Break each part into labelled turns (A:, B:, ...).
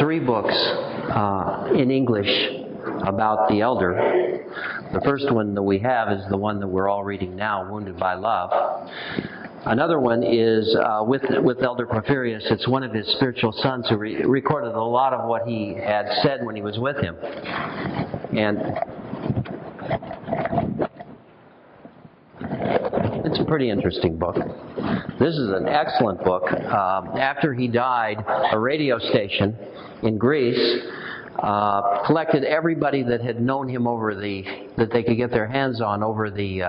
A: 3 books in English about the elder. The first one that we have is the one that we're all reading now, Wounded by Love. Another one is with Elder Porphyrios. It's one of his spiritual sons who recorded a lot of what he had said when he was with him. And it's a pretty interesting book. This is an excellent book. After he died, a radio station in Greece collected everybody that had known him that they could get their hands on over the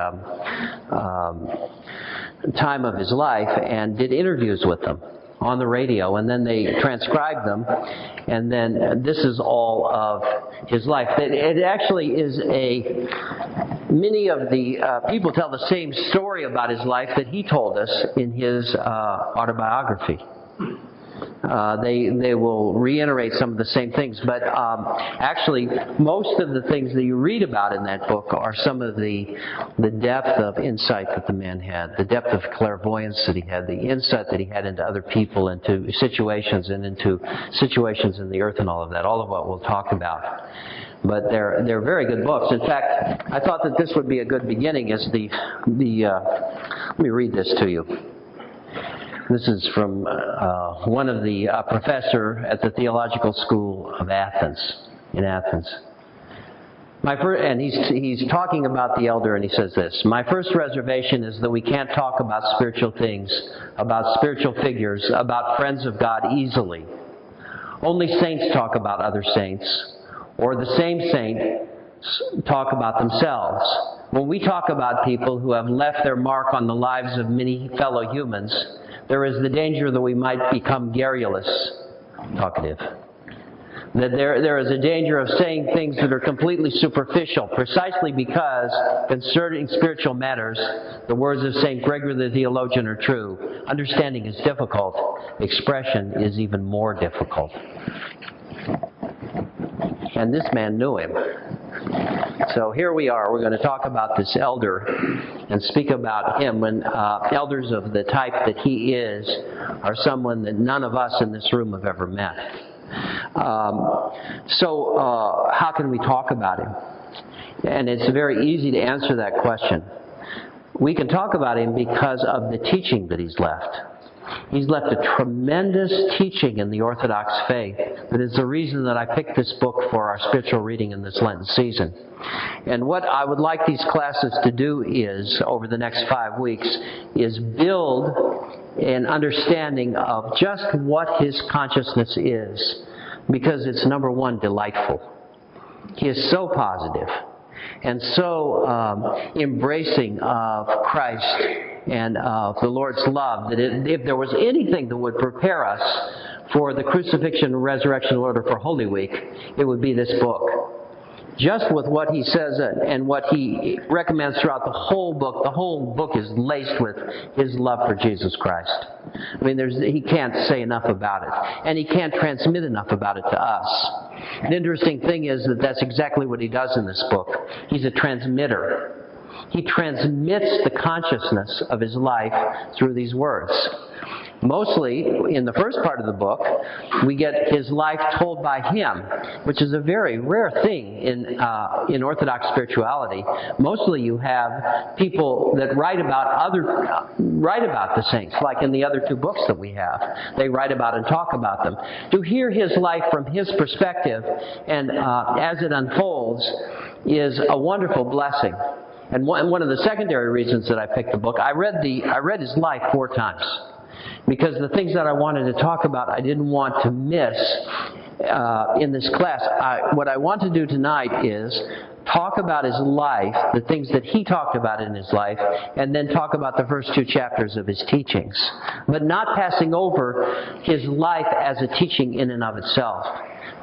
A: time of his life, and did interviews with them on the radio, and then they transcribed them, and then this is all of his life. It actually is many of the people tell the same story about his life that he told us in his autobiography. They will reiterate some of the same things, but actually most of the things that you read about in that book are some of the depth of insight that the man had, the depth of clairvoyance that he had, the insight that he had into other people, into situations and into situations in the earth and all of that, all of what we'll talk about. But they're very good books. In fact, I thought that this would be a good beginning as let me read this to you. This is from one of the professor at the Theological School of Athens, in Athens. And he's talking about the elder, and he says this: "My first reservation is that we can't talk about spiritual things, about spiritual figures, about friends of God easily. Only saints talk about other saints, or the same saint talk about themselves. When we talk about people who have left their mark on the lives of many fellow humans, there is the danger that we might become garrulous, talkative. That there is a danger of saying things that are completely superficial, precisely because concerning spiritual matters, the words of St. Gregory the theologian are true. Understanding is difficult. Expression is even more difficult." And this man knew him. So here we are. We're going to talk about this elder and speak about him. When elders of the type that he is are someone that none of us in this room have ever met. So how can we talk about him? And it's very easy to answer that question. We can talk about him because of the teaching that he's left. He's left a tremendous teaching in the Orthodox faith that is the reason that I picked this book for our spiritual reading in this Lenten season. And what I would like these classes to do is, over the next 5 weeks, is build an understanding of just what his consciousness is, because it's, number one, delightful. He is so positive and so embracing of Christ and of the Lord's love, that if there was anything that would prepare us for the crucifixion and resurrection order for Holy Week, it would be this book. Just with what he says and what he recommends throughout the whole book is laced with his love for Jesus Christ. I mean, he can't say enough about it, and he can't transmit enough about it to us. The interesting thing is that that's exactly what he does in this book. He's a transmitter. He transmits the consciousness of his life through these words. Mostly, in the first part of the book, we get his life told by him, which is a very rare thing in Orthodox spirituality. Mostly you have people that write about the saints, like in the other 2 books that we have. They write about and talk about them. To hear his life from his perspective and as it unfolds is a wonderful blessing. And one of the secondary reasons that I picked the book, I read his life 4 times. Because the things that I wanted to talk about, I didn't want to miss in this class. What I want to do tonight is talk about his life, the things that he talked about in his life, and then talk about the first 2 chapters of his teachings. But not passing over his life as a teaching in and of itself.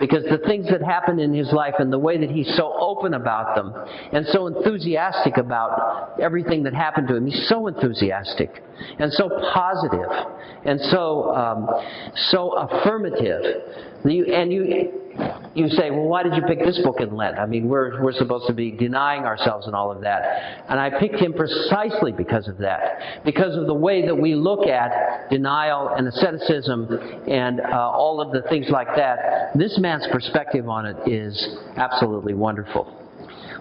A: Because the things that happen in his life and the way that he's so open about them and so enthusiastic about everything that happened to him, he's so enthusiastic and so positive and so affirmative You say, well, why did you pick this book in Lent? I mean, we're supposed to be denying ourselves and all of that. And I picked him precisely because of that. Because of the way that we look at denial and asceticism and all of the things like that. This man's perspective on it is absolutely wonderful.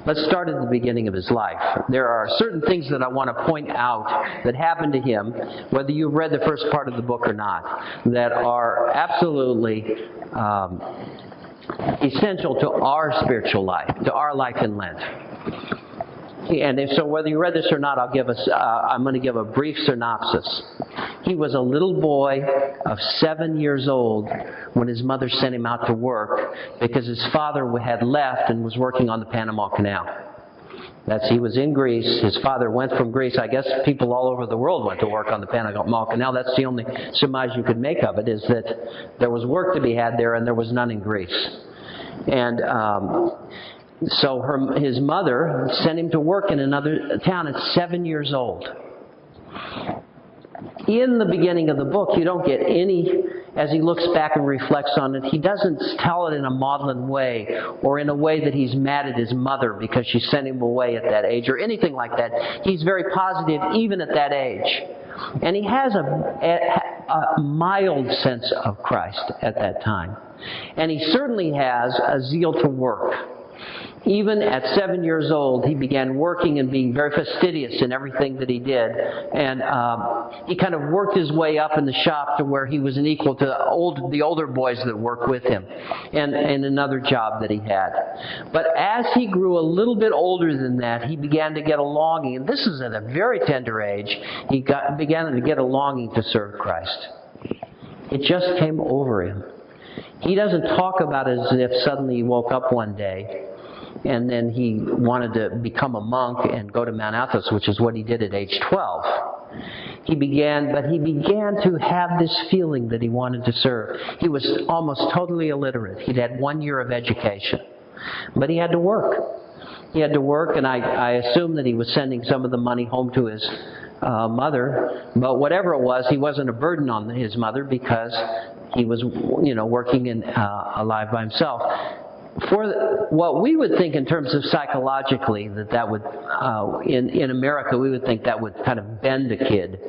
A: Let's start at the beginning of his life. There are certain things that I want to point out that happened to him, whether you've read the first part of the book or not, that are absolutely essential to our spiritual life, to our life in Lent. And so whether you read this or not, I'm going to give a brief synopsis. He was a little boy of 7 years old when his mother sent him out to work because his father had left and was working on the Panama Canal. He was in Greece. His father went from Greece. I guess people all over the world went to work on the Panama Canal. That's the only surmise you could make of it, is that there was work to be had there and there was none in Greece. And so his mother sent him to work in another town at 7 years old. In the beginning of the book, you don't get any, as he looks back and reflects on it, he doesn't tell it in a maudlin way or in a way that he's mad at his mother because she sent him away at that age or anything like that. He's very positive even at that age. And he has a mild sense of Christ at that time. And he certainly has a zeal to work. Even at 7 years old, he began working and being very fastidious in everything that he did. And he kind of worked his way up in the shop to where he was an equal to the older boys that worked with him and another job that he had. But as he grew a little bit older than that, he began to get a longing. And this is at a very tender age. He began to get a longing to serve Christ. It just came over him. He doesn't talk about it as if suddenly he woke up one day and then he wanted to become a monk and go to Mount Athos, which is what he did at age 12. He began to have this feeling that he wanted to serve. He was almost totally illiterate. He'd had 1 year of education. But he had to work. He had to work, and I assume that he was sending some of the money home to his mother. But whatever it was, he wasn't a burden on his mother because he was, working alive by himself. For what we would think in terms of psychologically, that would, in America, we would think that would kind of bend a kid,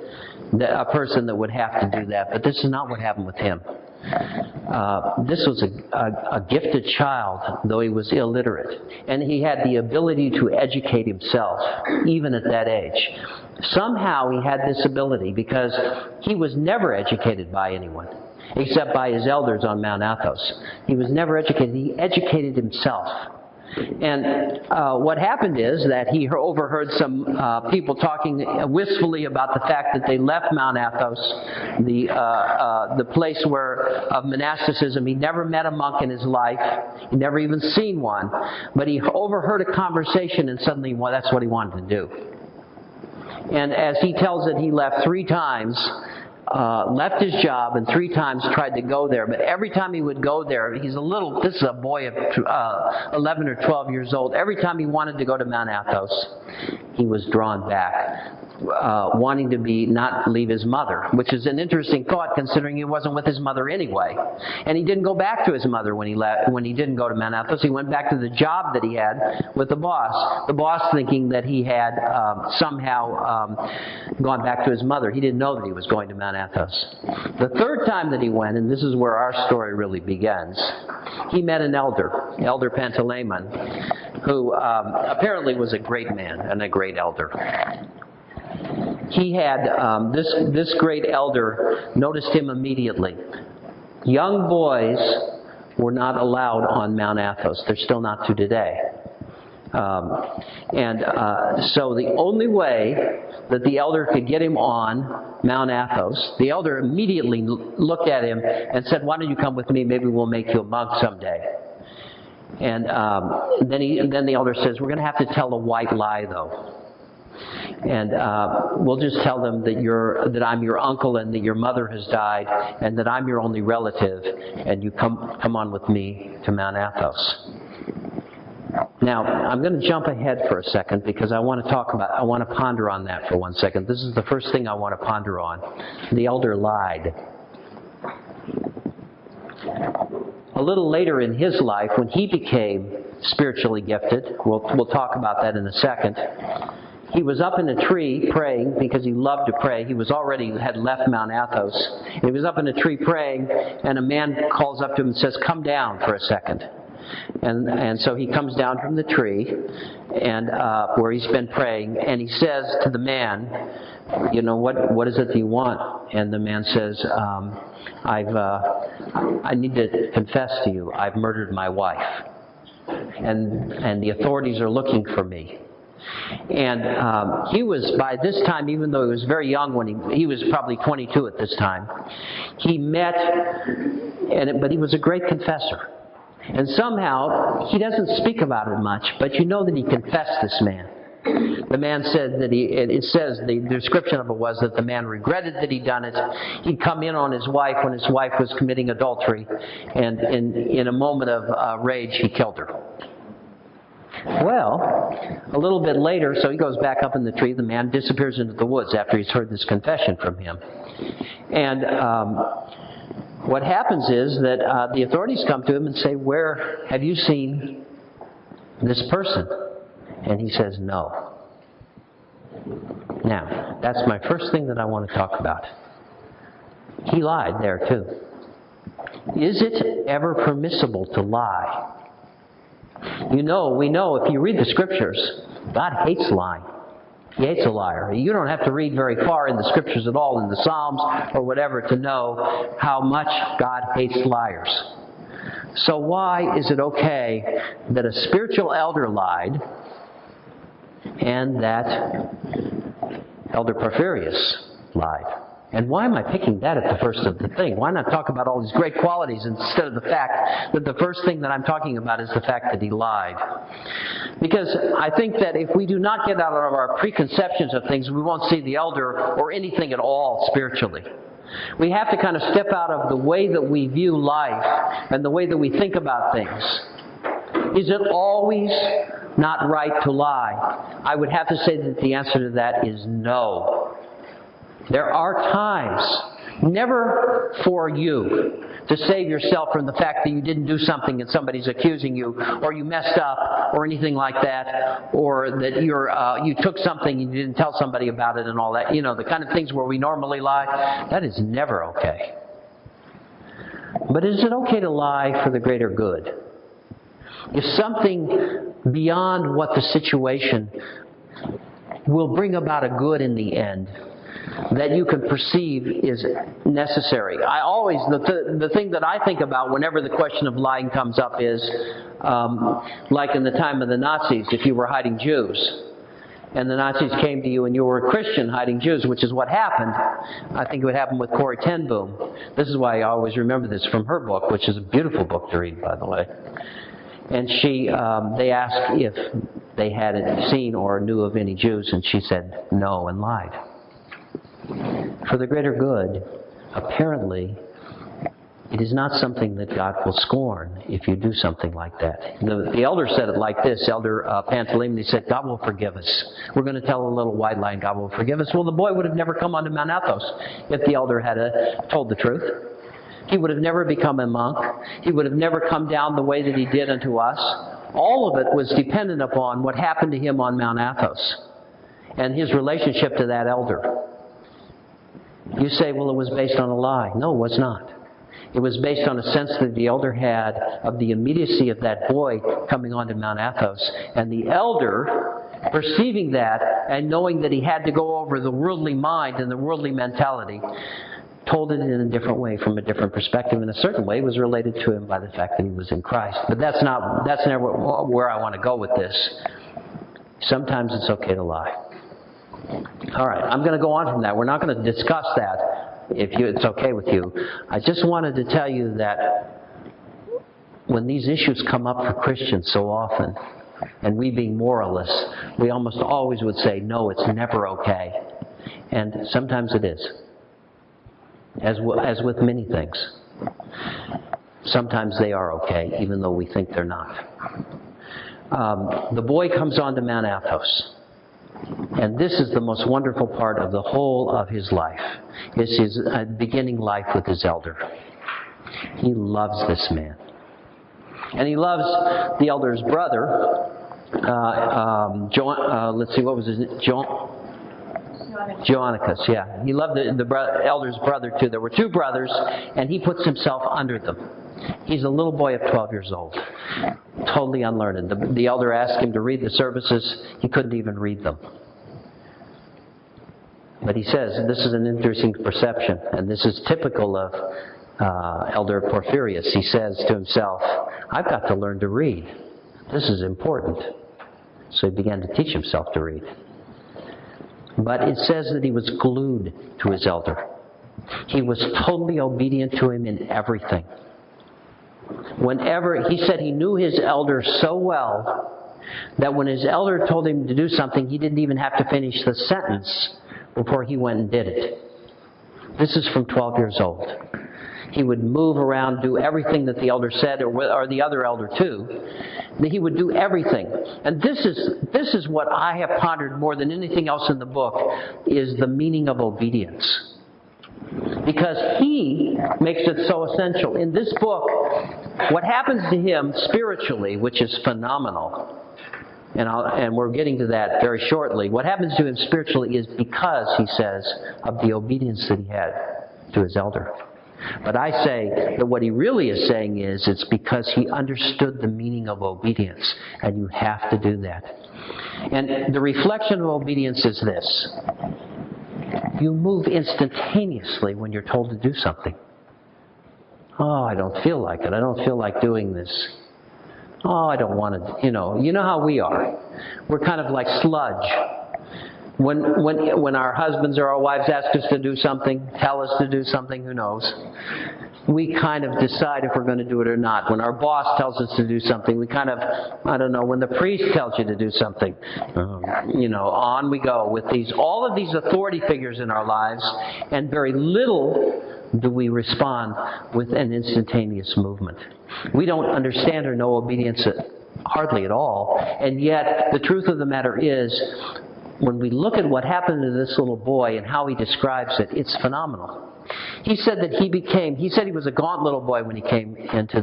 A: a person that would have to do that. But this is not what happened with him. This was a gifted child, though he was illiterate. And he had the ability to educate himself, even at that age. Somehow he had this ability because he was never educated by anyone, except by his elders on Mount Athos. He was never educated. He educated himself. And what happened is that he overheard some people talking wistfully about the fact that they left Mount Athos, the place of monasticism. He never met a monk in his life. He'd never even seen one. But he overheard a conversation, and suddenly, well, that's what he wanted to do. And as he tells it, he left 3 times. Left his job and 3 times tried to go there. But every time he would go there, this is a boy of 11 or 12 years old. Every time he wanted to go to Mount Athos, he was drawn back, wanting to not leave his mother, which is an interesting thought considering he wasn't with his mother anyway. And he didn't go back to his mother when he didn't go to Mount Athos. He went back to the job that he had with the boss. The boss thinking that he had somehow gone back to his mother. He didn't know that he was going to Mount Athos. The 3rd time that he went, and this is where our story really begins, he met an elder, Elder Pantaleimon, who apparently was a great man and a great elder. He had, this great elder noticed him immediately. Young boys were not allowed on Mount Athos. They're still not to today. So the only way that the elder could get him on Mount Athos, the elder immediately looked at him and said, "Why don't you come with me? Maybe we'll make you a monk someday." And then the elder says, "We're going to have to tell a white lie, though. And we'll just tell them that I'm your uncle and that your mother has died and that I'm your only relative, and you come on with me to Mount Athos." Now, I'm going to jump ahead for a second because I want to ponder on that for 1 second. This is the first thing I want to ponder on. The elder lied. A little later in his life, when he became spiritually gifted, we'll talk about that in a second, he was up in a tree praying because he loved to pray. He had left Mount Athos. He was up in a tree praying, and a man calls up to him and says, "Come down for a second." And so he comes down from the tree, and where he's been praying, and he says to the man, what is it that you want? And the man says, I need to confess to you, I've murdered my wife, and the authorities are looking for me. And he was, by this time, even though he was very young when he was probably 22 at this time, he met, but he was a great confessor. And somehow, he doesn't speak about it much, but you know that he confessed, this man. The man said that it says, the description of it was that the man regretted that he'd done it. He'd come in on his wife when his wife was committing adultery, and in a moment of rage, he killed her. Well, a little bit later, so he goes back up in the tree. The man disappears into the woods after he's heard this confession from him. And what happens is that the authorities come to him and say, "Where have you seen this person?" And he says, "No." Now, that's my first thing that I want to talk about. He lied there too. Is it ever permissible to lie? We know if you read the Scriptures, God hates lying. He hates a liar. You don't have to read very far in the Scriptures at all, in the Psalms or whatever, to know how much God hates liars. So why is it okay that a spiritual elder lied and that Elder Porphyrios lied? And why am I picking that at the first of the thing? Why not talk about all these great qualities instead of the fact that the first thing that I'm talking about is the fact that he lied? Because I think that if we do not get out of our preconceptions of things, we won't see the elder or anything at all spiritually. We have to kind of step out of the way that we view life and the way that we think about things. Is it always not right to lie? I would have to say that the answer to that is no. There are times, never for you, to save yourself from the fact that you didn't do something and somebody's accusing you, or you messed up, or anything like that, or that you took something and you didn't tell somebody about it and all that. The kind of things where we normally lie, that is never okay. But is it okay to lie for the greater good? If something beyond what the situation will bring about a good in the end, that you can perceive is necessary. The thing that I think about whenever the question of lying comes up is, like in the time of the Nazis, if you were hiding Jews, and the Nazis came to you and you were a Christian hiding Jews, which is what happened. I think it would happen with Corrie ten Boom. This is why I always remember this from her book, which is a beautiful book to read, by the way. And they asked if they had seen or knew of any Jews, and she said no and lied. For the greater good, apparently, it is not something that God will scorn if you do something like that. The elder said it like this, Elder Pantaleon, he said, God will forgive us. We're going to tell a little white lie and God will forgive us. Well, the boy would have never come onto Mount Athos if the elder had told the truth. He would have never become a monk. He would have never come down the way that he did unto us. All of it was dependent upon what happened to him on Mount Athos and his relationship to that elder. You say, well, it was based on a lie. No, it was not. It was based on a sense that the elder had of the immediacy of that boy coming onto Mount Athos. And the elder, perceiving that and knowing that he had to go over the worldly mind and the worldly mentality, told it in a different way, from a different perspective. In a certain way, it was related to him by the fact that he was in Christ. But that's never where I want to go with this. Sometimes it's okay to lie. All right, I'm going to go on from that. We're not going to discuss that if it's okay with you. I just wanted to tell you that when these issues come up for Christians so often, and we being moralists, we almost always would say, no, it's never okay. And sometimes it is. As with many things. Sometimes they are okay, even though we think they're not. The boy comes on to Mount Athos. And this is the most wonderful part of the whole of his life. It's his beginning life with his elder. He loves this man. And he loves the elder's brother, let's see, what was his name? Joannicus, yeah. He loved the elder's brother too. There were two brothers, and he puts himself under them. He's a little boy of 12 years old, totally unlearned. The elder asked him to read the services. He couldn't even read them. But he says, this is an interesting perception, and this is typical of Elder Porphyrios. He says to himself, I've got to learn to read. This is important. So he began to teach himself to read. But it says that he was glued to his elder. He was totally obedient to him in everything. Whenever, he said he knew his elder so well that when his elder told him to do something, he didn't even have to finish the sentence before he went and did it. This is from 12 years old. He would move around, do everything that the elder said, or the other elder too. He would do everything. And this is what I have pondered more than anything else in the book, is the meaning of obedience. Because he makes it so essential. In this book, what happens to him spiritually, which is phenomenal, and we're getting to that very shortly, what happens to him spiritually is because, he says, of the obedience that he had to his elder. But I say that what he really is saying is it's because he understood the meaning of obedience, and you have to do that. And the reflection of obedience is this. You move instantaneously when you're told to do something. Oh, I don't feel like it. I don't feel like doing this. Oh, I don't want to, you know how we are. We're kind of like sludge. When our husbands or our wives ask us to do something, tell us to do something, who knows? We kind of decide if we're going to do it or not. When our boss tells us to do something, we kind of, I don't know, when the priest tells you to do something, on we go with all of these authority figures in our lives, and very little do we respond with an instantaneous movement. We don't understand or know obedience hardly at all, and yet the truth of the matter is, when we look at what happened to this little boy and how he describes it, it's phenomenal. He said that he said he was a gaunt little boy when he came into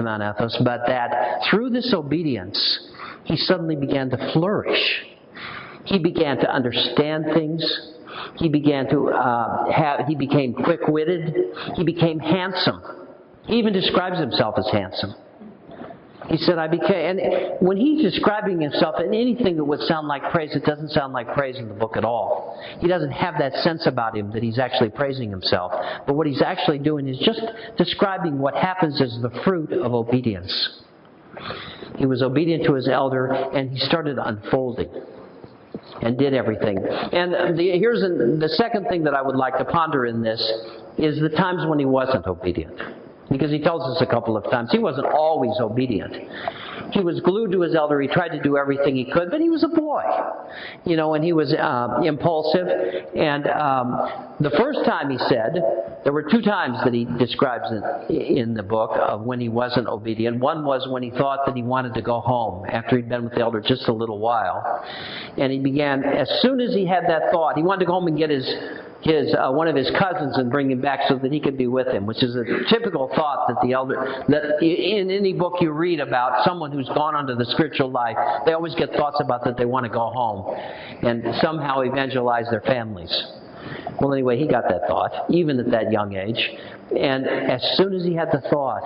A: Mount Athos, but that through this obedience, he suddenly began to flourish. He began to understand things. He began to he became quick-witted. He became handsome. He even describes himself as handsome. He said, and when he's describing himself in anything that would sound like praise, it doesn't sound like praise in the book at all. He doesn't have that sense about him that he's actually praising himself. But what he's actually doing is just describing what happens as the fruit of obedience. He was obedient to his elder, and he started unfolding and did everything. And here's the second thing that I would like to ponder in this is the times when he wasn't obedient. Because he tells us a couple of times he wasn't always obedient. He was glued to his elder. He tried to do everything he could, but he was a boy, and he was impulsive. And the first time he said, there were two times that he describes in the book of when he wasn't obedient. One was when he thought that he wanted to go home after he'd been with the elder just a little while. And he began, as soon as he had that thought, he wanted to go home and get one of his cousins and bring him back so that he could be with him, which is a typical thought that in any book you read about someone who's gone on to the spiritual life, they always get thoughts about that they want to go home and somehow evangelize their families. Well, anyway, he got that thought, even at that young age. And as soon as he had the thought,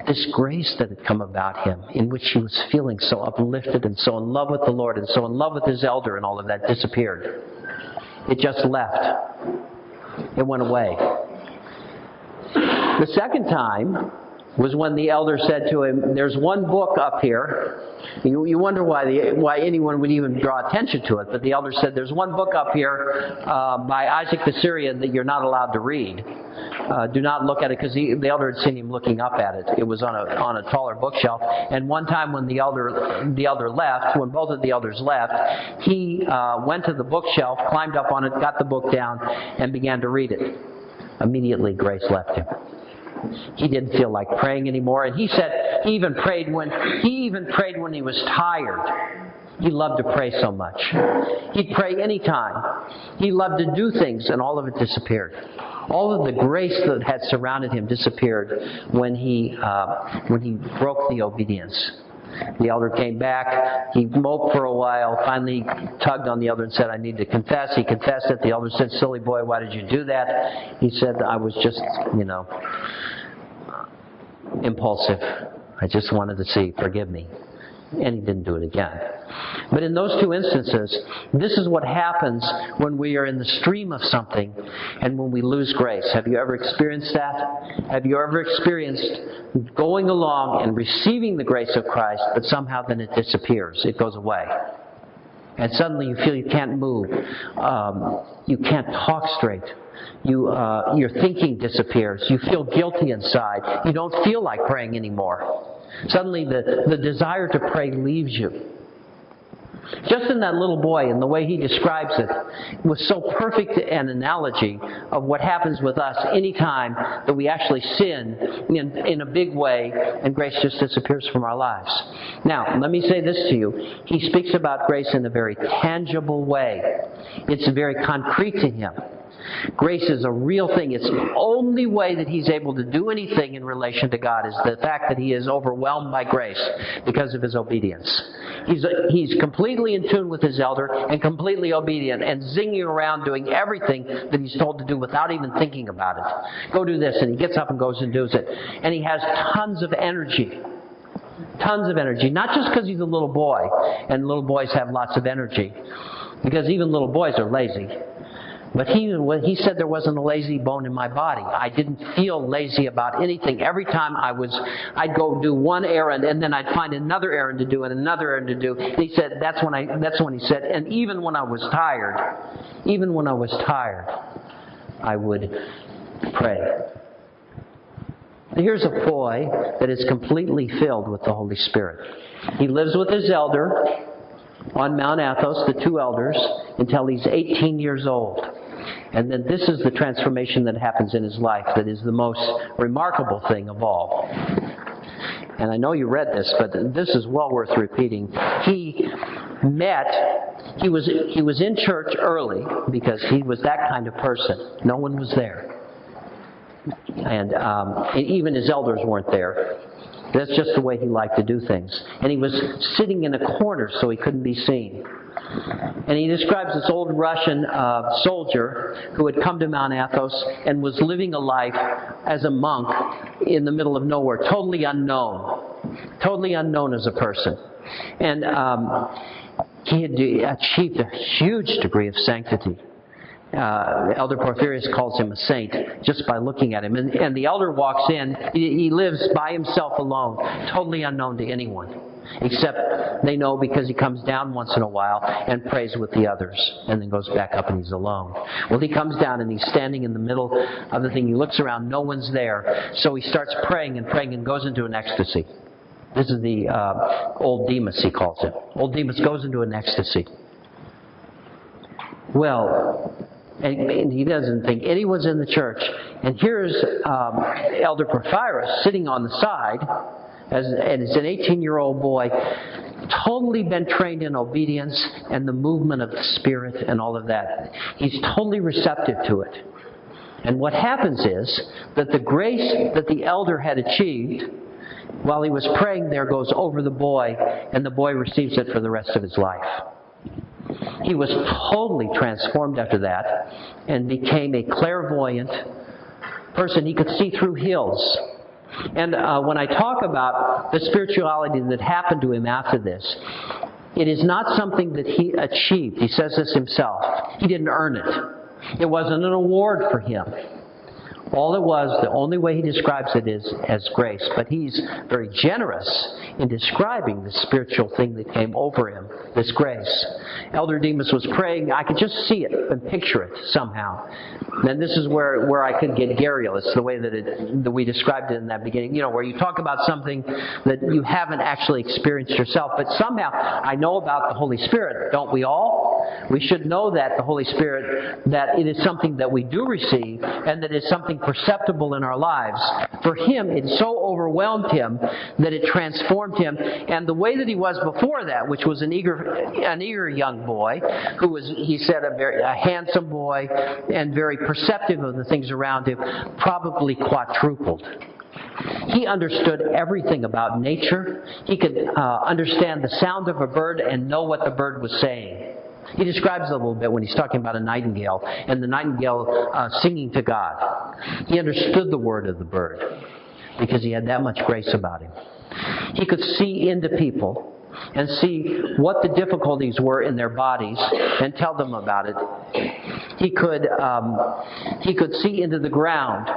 A: this grace that had come about him, in which he was feeling so uplifted and so in love with the Lord and so in love with his elder and all of that, disappeared. It just left. It went away. The second time was when the elder said to him, there's one book up here. You wonder why anyone would even draw attention to it, but the elder said, there's one book up here by Isaac the Syrian that you're not allowed to read. Do not look at it, because the elder had seen him looking up at it. It was on a taller bookshelf. And one time when the elder left, when both of the elders left, he went to the bookshelf, climbed up on it, got the book down, and began to read it. Immediately, grace left him. He didn't feel like praying anymore, and he said he even prayed when he was tired. He loved to pray so much. He'd pray anytime. He loved to do things, and all of it disappeared. All of the grace that had surrounded him disappeared when he broke the obedience. The elder came back. He moped for a while. Finally, tugged on the elder and said, "I need to confess." He confessed it. The elder said, "Silly boy, why did you do that?" He said, "I was just, impulsive. I just wanted to see. Forgive me." And he didn't do it again. But in those two instances, this is what happens when we are in the stream of something and when we lose grace. Have you ever experienced that? Have you ever experienced going along and receiving the grace of Christ, but somehow then it disappears, it goes away? And suddenly you feel you can't move. You can't talk straight. Your thinking disappears. You feel guilty inside. You don't feel like praying anymore. Suddenly the desire to pray leaves you. Just in that little boy, and the way he describes it, was so perfect an analogy of what happens with us anytime that we actually sin in a big way, and grace just disappears from our lives. Now, let me say this to you. He speaks about grace in a very tangible way. It's very concrete to him. Grace is a real thing. It's the only way that he's able to do anything in relation to God is the fact that he is overwhelmed by grace because of his obedience. He's completely in tune with his elder and completely obedient and zinging around doing everything that he's told to do without even thinking about it. Go do this, and he gets up and goes and does it. And he has tons of energy. Tons of energy. Not just because he's a little boy, and little boys have lots of energy, because even little boys are lazy. But he said there wasn't a lazy bone in my body. I didn't feel lazy about anything. Every time I'd go do one errand, and then I'd find another errand to do and another errand to do. And he said that's when he said, and even when I was tired, I would pray. Here's a boy that is completely filled with the Holy Spirit. He lives with his elder on Mount Athos, the two elders, until he's 18 years old. And then this is the transformation that happens in his life that is the most remarkable thing of all. And I know you read this, but this is well worth repeating. He was in church early because he was that kind of person. No one was there. And even his elders weren't there. That's just the way he liked to do things. And he was sitting in a corner so he couldn't be seen. And he describes this old Russian soldier who had come to Mount Athos and was living a life as a monk in the middle of nowhere, totally unknown as a person. And he had achieved a huge degree of sanctity. Elder Porphyrios calls him a saint just by looking at him. And the elder walks in. He lives by himself alone, totally unknown to anyone, except they know because he comes down once in a while and prays with the others and then goes back up and he's alone. Well, he comes down and he's standing in the middle of the thing. He looks around. No one's there. So he starts praying and goes into an ecstasy. This is the old Demas, he calls it. Old Demas goes into an ecstasy. Well, and he doesn't think anyone's in the church. And here's Elder Porphyrios sitting on the side, and it's an 18-year-old boy, totally been trained in obedience and the movement of the Spirit and all of that. He's totally receptive to it. And what happens is that the grace that the elder had achieved while he was praying there goes over the boy, and the boy receives it for the rest of his life. He was totally transformed after that and became a clairvoyant person. He could see through hills. And when I talk about the spirituality that happened to him after this, it is not something that he achieved. He says this himself. He didn't earn it. It wasn't an award for him. All it was, the only way he describes it is as grace. But he's very generous in describing the spiritual thing that came over him, this grace. Elder Demas was praying. I could just see it and picture it somehow. And this is where I could get garrulous, the way that we described it in that beginning. You know, where you talk about something that you haven't actually experienced yourself. But somehow, I know about the Holy Spirit, don't we all? We should know that the Holy Spirit, that it is something that we do receive and that it's something perceptible in our lives. For him, it so overwhelmed him that it transformed him. And the way that he was before that, which was an eager young boy, who was, he said, a handsome boy and very perceptive of the things around him, probably quadrupled. He understood everything about nature. He could understand the sound of a bird and know what the bird was saying. He describes it a little bit when he's talking about a nightingale and the nightingale singing to God. He understood the word of the bird because he had that much grace about him. He could see into people and see what the difficulties were in their bodies and tell them about it. He could see into the ground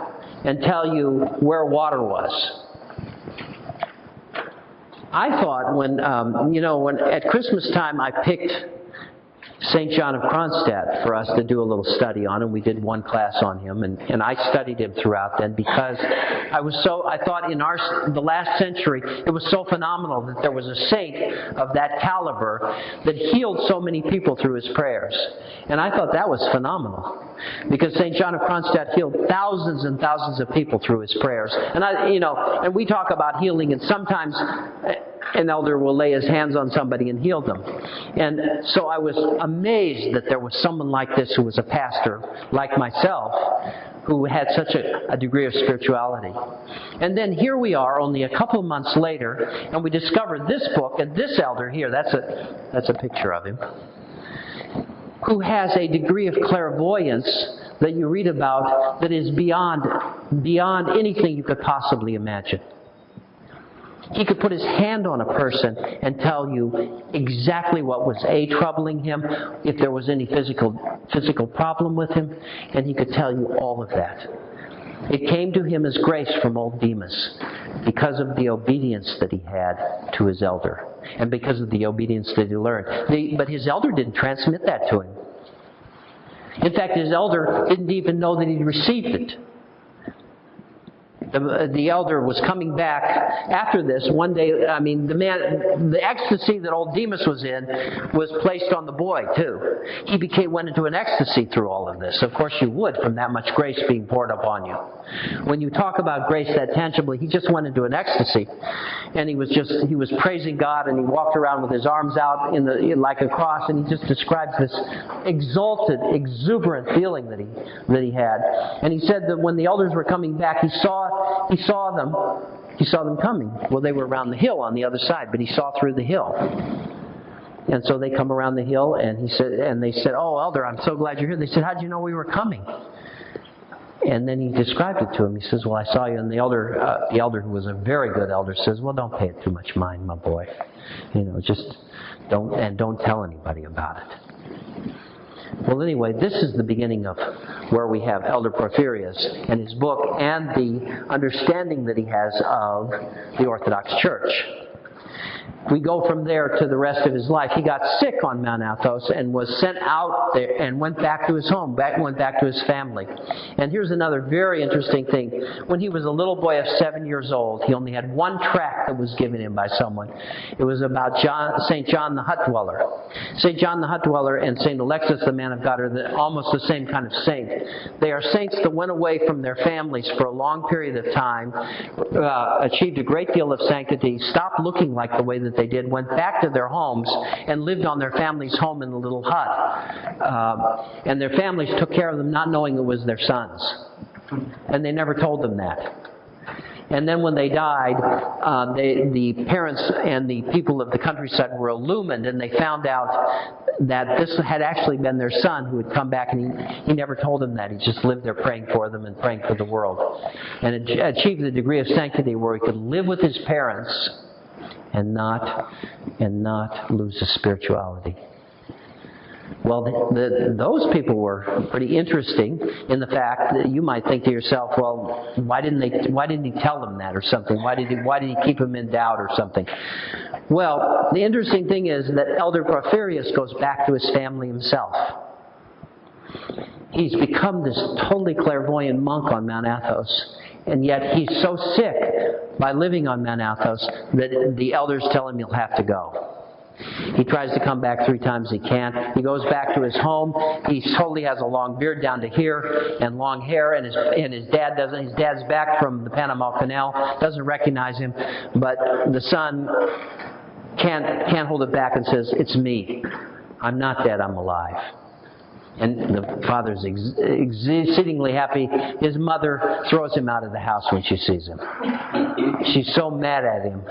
A: and tell you where water was. I thought when at Christmas time I picked St. John of Kronstadt for us to do a little study on, and we did one class on him, and I studied him throughout then because I thought in the last century it was so phenomenal that there was a saint of that caliber that healed so many people through his prayers. And I thought that was phenomenal because St. John of Kronstadt healed thousands and thousands of people through his prayers. And we talk about healing, and sometimes an elder will lay his hands on somebody and heal them. And so I was amazed that there was someone like this who was a pastor, like myself, who had such a degree of spirituality. And then here we are, only a couple of months later, and we discovered this book, and this elder here, that's a picture of him, who has a degree of clairvoyance that you read about that is beyond anything you could possibly imagine. He could put his hand on a person and tell you exactly what was troubling him, if there was any physical problem with him, and he could tell you all of that. It came to him as grace from old Demas because of the obedience that he had to his elder and because of the obedience that he learned. But his elder didn't transmit that to him. In fact, his elder didn't even know that he'd received it. The elder was coming back after this one day. The ecstasy that old Demas was in was placed on the boy too. He went into an ecstasy through all of this. Of course you would, from that much grace being poured upon you. When you talk about grace that tangibly, he just went into an ecstasy, and he was praising God, and he walked around with his arms out like a cross, and he just describes this exalted, exuberant feeling that he had. And he said that when the elders were coming back, he saw them coming. Well, they were around the hill on the other side, but he saw through the hill. And so they come around the hill, and they said, "Oh, elder, I'm so glad you're here." They said, "How'd you know we were coming?" And then he described it to him. He says, "Well, I saw you." And the elder, who was a very good elder, says, "Well, don't pay it too much mind, my boy. Just don't tell anybody about it." Well, anyway, this is the beginning of where we have Elder Porphyrios and his book and the understanding that he has of the Orthodox Church. We go from there to the rest of his life. He got sick on Mount Athos and was sent out there and went back to his home, went back to his family. And here's another very interesting thing. When he was a little boy of 7 years old, he only had one tract that was given him by someone. It was about St. John the Hut Dweller. St. John the Hut Dweller and St. Alexis the Man of God are almost the same kind of saint. They are saints that went away from their families for a long period of time, achieved a great deal of sanctity, stopped looking like the way that they did, went back to their homes and lived on their family's home in the little hut. And their families took care of them not knowing it was their sons. And they never told them that. And then when they died, the parents and the people of the countryside were illumined, and they found out that this had actually been their son who had come back, and he never told them that. He just lived there praying for them and praying for the world. And achieved the degree of sanctity where he could live with his parents and not lose his spirituality. Well, those people were pretty interesting in the fact that you might think to yourself, well, why didn't he tell them that or something? Why did he keep them in doubt or something? Well, the interesting thing is that Elder Porphyrios goes back to his family himself. He's become this totally clairvoyant monk on Mount Athos, and yet he's so sick by living on Mount Athos that the elders tell him he'll have to go. He tries to come back 3 times. He can't. He goes back to his home. He totally has a long beard down to here and long hair, and his dad doesn't. His dad's back from the Panama Canal, doesn't recognize him, but the son can't hold it back and says, "It's me. I'm not dead. I'm alive." And the father's exceedingly happy. His mother throws him out of the house when she sees him. She's so mad at him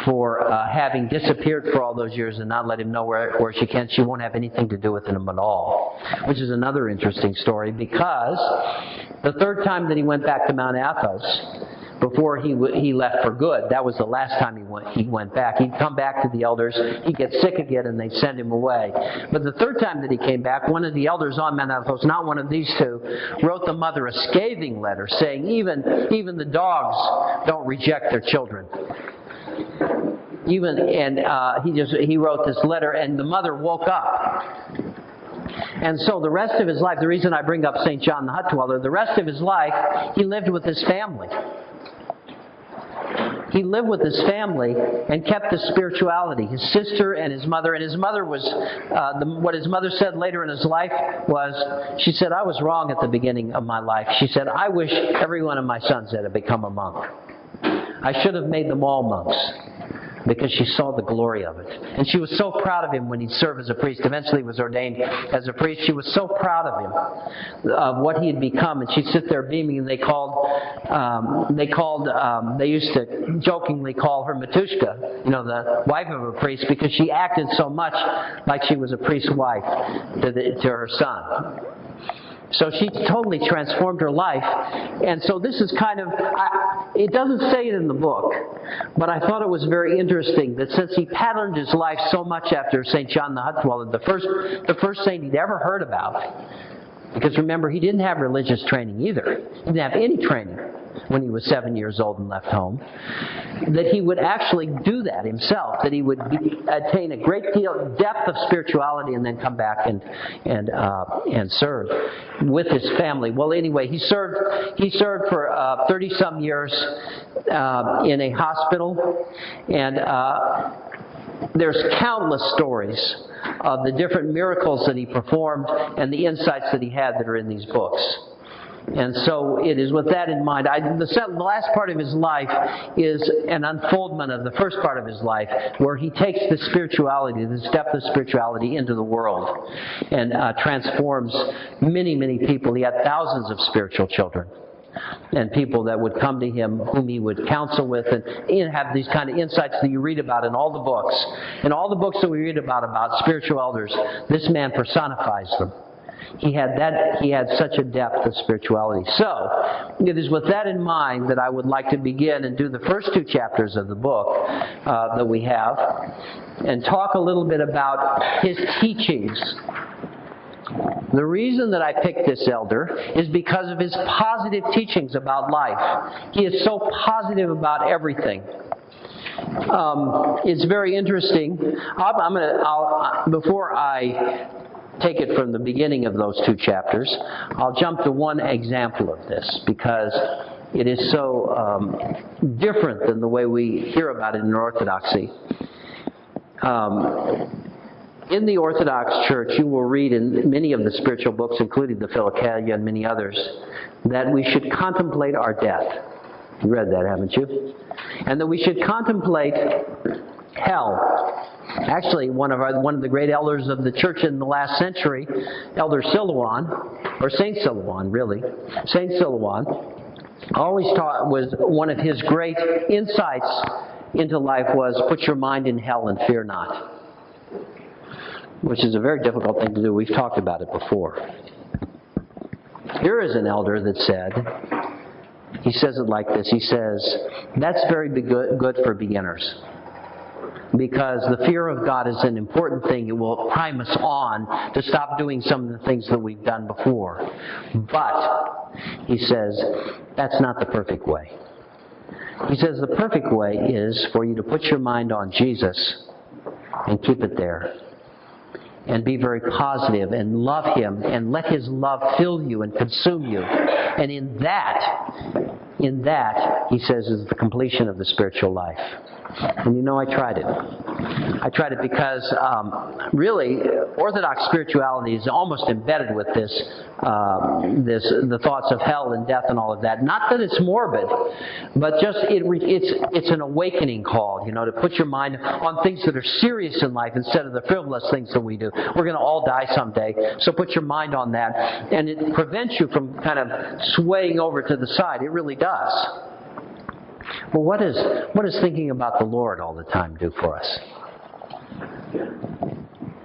A: for having disappeared for all those years and not let him know where she can. She won't have anything to do with him at all. Which is another interesting story, because the 3rd time that he went back to Mount Athos, before he left for good, that was the last time he went back. He'd come back to the elders, he'd get sick again, and they'd send him away. But the 3rd time that he came back, one of the elders on Mount Athos, not one of these 2, wrote the mother a scathing letter saying, even the dogs don't reject their children. He wrote this letter, and the mother woke up. And so the rest of his life, the reason I bring up St. John the Hut Dweller, the rest of his life, he lived with his family. He lived with his family and kept his spirituality. His sister and his mother. And his mother was, what his mother said later in his life was, she said, "I was wrong at the beginning of my life." She said, "I wish every one of my sons had become a monk. I should have made them all monks." Because she saw the glory of it. And she was so proud of him when he'd serve as a priest. Eventually was ordained as a priest. She was so proud of him, of what he had become. And she'd sit there beaming, and they used to jokingly call her Matushka, the wife of a priest, because she acted so much like she was a priest's wife to her son. So she totally transformed her life. And so this is kind of, it doesn't say it in the book, but I thought it was very interesting that since he patterned his life so much after St. John the Hut Dweller, the first saint he'd ever heard about, because remember, he didn't have religious training either. He didn't have any training when he was 7 years old and left home, that he would actually do that himself, that he would attain a great deal depth of spirituality and then come back and serve with his family. Well, anyway, he served for 30-some years in a hospital, and there's countless stories of the different miracles that he performed and the insights that he had that are in these books. And so it is with that in mind. The last part of his life is an unfoldment of the first part of his life, where he takes the spirituality, this depth of spirituality, into the world and transforms many, many people. He had thousands of spiritual children and people that would come to him, whom he would counsel with, and have these kind of insights that you read about in all the books. In all the books that we read about spiritual elders, this man personifies them. He had such a depth of spirituality. So, it is with that in mind that I would like to begin and do the first 2 chapters of the book that we have, and talk a little bit about his teachings. The reason that I picked this elder is because of his positive teachings about life. He is so positive about everything. It's very interesting. Before I take it from the beginning of those 2 chapters, I'll jump to one example of this, because it is so different than the way we hear about it in Orthodoxy. In the Orthodox Church, you will read in many of the spiritual books, including the Philokalia and many others, that we should contemplate our death. You read that, haven't you? And that we should contemplate hell. Actually, one of the great elders of the church in the last century, Elder Silouan, or Saint Silouan, really, Saint Silouan, always taught, was one of his great insights into life was, put your mind in hell and fear not. Which is a very difficult thing to do. We've talked about it before. Here is an elder that said, he says it like this, he says, that's very good for beginners. Because the fear of God is an important thing. It will prime us on to stop doing some of the things that we've done before. But, he says, that's not the perfect way. He says the perfect way is for you to put your mind on Jesus and keep it there. And be very positive and love Him and let His love fill you and consume you. And in that, he says, is the completion of the spiritual life. And you know, I tried it. I tried it because really, Orthodox spirituality is almost embedded with the thoughts of hell and death and all of that. Not that it's morbid, but just it's an awakening call, you know, to put your mind on things that are serious in life instead of the frivolous things that we do. We're going to all die someday, so put your mind on that, and it prevents you from kind of swaying over to the side. It really does. Well, what does thinking about the Lord all the time do for us?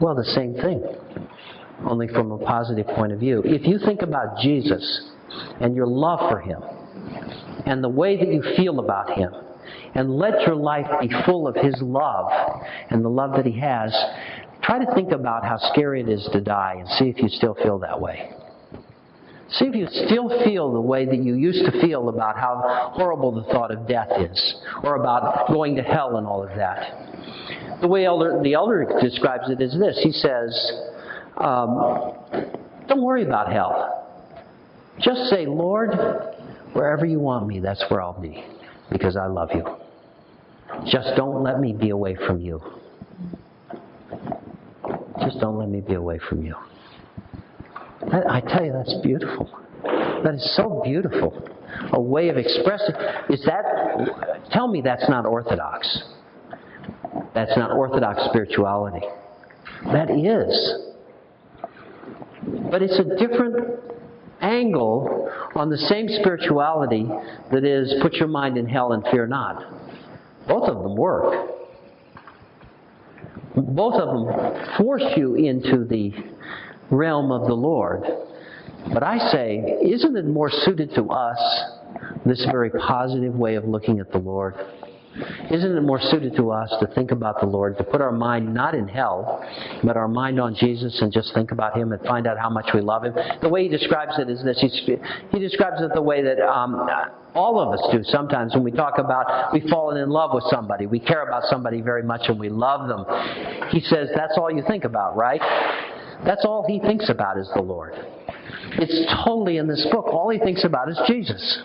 A: Well, the same thing, only from a positive point of view. If you think about Jesus and your love for Him and the way that you feel about Him, and let your life be full of His love and the love that He has, try to think about how scary it is to die and see if you still feel that way. See if you still feel the way that you used to feel about how horrible the thought of death is, or about going to hell and all of that. The way the elder describes it is this. He says, don't worry about hell. Just say, Lord, wherever you want me, that's where I'll be, because I love you. Just don't let me be away from you. Just don't let me be away from you. I tell you, that's beautiful. That is so beautiful. A way of expressing. Tell me that's not Orthodox. That's not Orthodox spirituality. That is. But it's a different angle on the same spirituality that is, put your mind in hell and fear not. Both of them work. Both of them force you into the realm of the Lord. But I say, isn't it more suited to us, this very positive way of looking at the Lord? Isn't it more suited to us to think about the Lord, to put our mind not in hell, but our mind on Jesus and just think about Him and find out how much we love Him? The way he describes it is this. He describes it the way that all of us do sometimes when we talk about we've fallen in love with somebody. We care about somebody very much and we love them. He says, that's all you think about, right? That's all he thinks about is the Lord. It's totally in this book. All he thinks about is Jesus.